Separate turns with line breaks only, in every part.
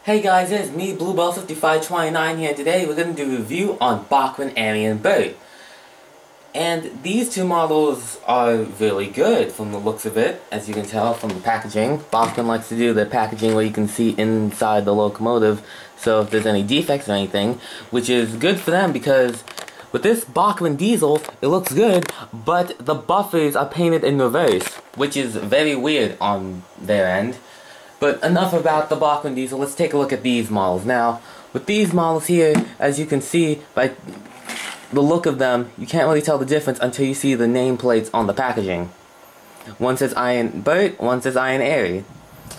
Hey guys, it's me, Bluebell5529 here. Today we're going to do a review on Bachmann Arry Bert. And these two models are really good from the looks of it, as you can tell from the packaging. Bachmann likes to do the packaging where you can see inside the locomotive, so if there's any defects or anything, which is good for them because with this Bachmann diesel, it looks good, but the buffers are painted in reverse, which is very weird on their end. But enough about the Bachmann diesel, let's take a look at these models. Now, with these models here, as you can see by the look of them, you can't really tell the difference until you see the nameplates on the packaging. One says Arry Bert, one says Arry Arry.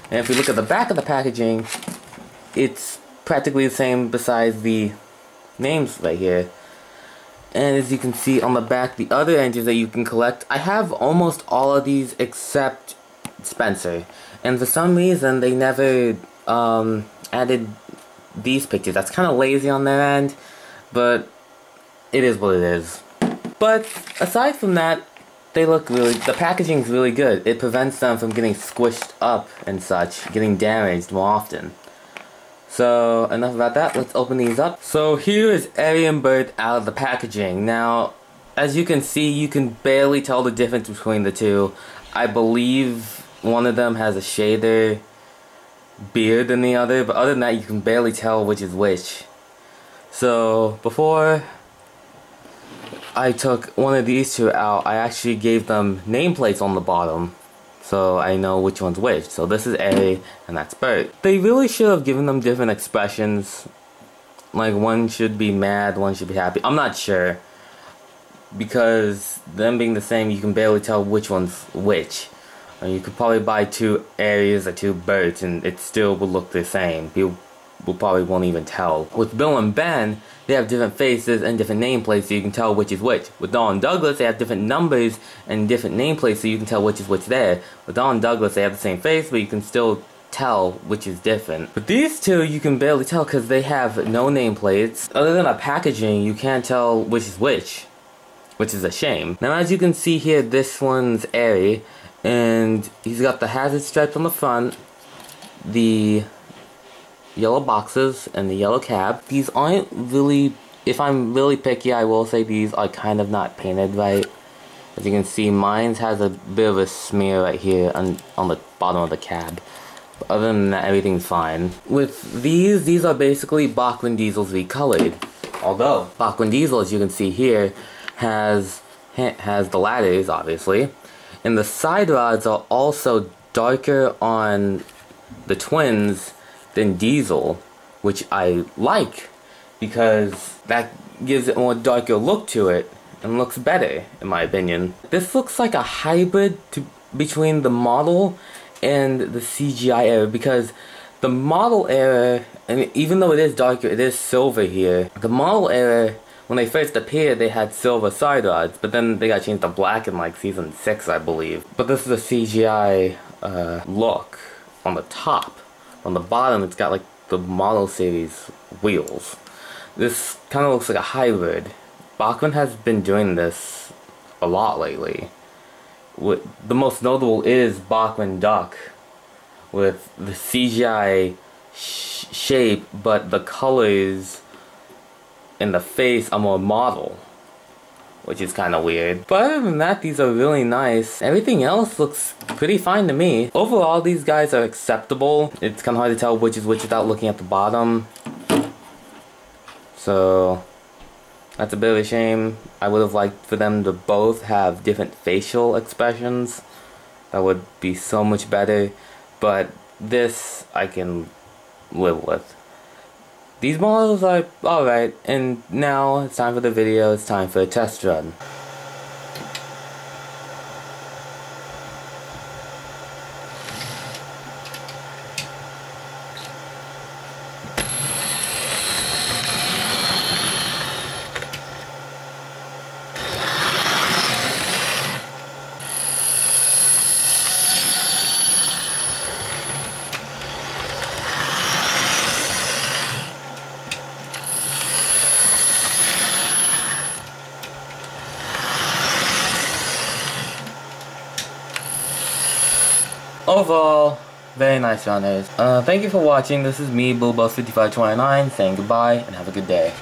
And if we look at the back of the packaging, it's practically the same besides the names right here. And as you can see on the back, the other engines that you can collect, I have almost all of these except Spencer. And for some reason, they never added these pictures. That's kind of lazy on their end, but it is what it is. But aside from that, they look the packaging's really good. It prevents them from getting squished up and such, getting damaged more often. So, enough about that, let's open these up. So here is Arry Bert out of the packaging. Now, as you can see, you can barely tell the difference between the two. I believe one of them has a shadier beard than the other, but other than that, you can barely tell which is which. So, before I took one of these two out, I actually gave them nameplates on the bottom, so I know which one's which. So this is Arry, and that's Bert. They really should have given them different expressions. Like, one should be mad, one should be happy. I'm not sure, because them being the same, you can barely tell which one's which. You could probably buy two Arrys or two Berts and it still would look the same. People probably won't even tell. With Bill and Ben, they have different faces and different nameplates so you can tell which is which. With Don and Douglas, they have different numbers and different nameplates so you can tell which is which there. With Don and Douglas, they have the same face, but you can still tell which is different. But these two, you can barely tell because they have no nameplates. Other than a packaging, you can't tell which is which is a shame. Now, as you can see here, this one's Arry. And he's got the hazard stripes on the front, the yellow boxes, and the yellow cab. These aren't really, if I'm really picky, I will say these are kind of not painted right. As you can see, mine has a bit of a smear right here on the bottom of the cab. But other than that, everything's fine. With these are basically Bachmann diesels recolored. Although, Bachmann diesel, as you can see here, has the ladders, obviously. And the side rods are also darker on the twins than diesel, which I like because that gives it a more darker look to it and looks better, in my opinion. This looks like a hybrid between the model and the CGI era, because the model era, I mean, even though it is darker, it is silver here. The model era, when they first appeared, they had silver side rods, but then they got changed to black in like season 6, I believe. But this is a CGI look on the top. On the bottom, it's got like the model series wheels. This kind of looks like a hybrid. Bachmann has been doing this a lot lately. The most notable is Bachmann Duck, with the CGI shape, but the colors in the face are more model, which is kind of weird. But other than that, these are really nice. Everything else looks pretty fine to me. Overall, these guys are acceptable. It's kind of hard to tell which is which without looking at the bottom. So that's a bit of a shame. I would have liked for them to both have different facial expressions. That would be so much better. But this I can live with. These models are alright, and now it's time for the video, it's time for a test run. Overall, Very nice runners. Thank you for watching. This is me, Bulbo5529, saying goodbye and have a good day.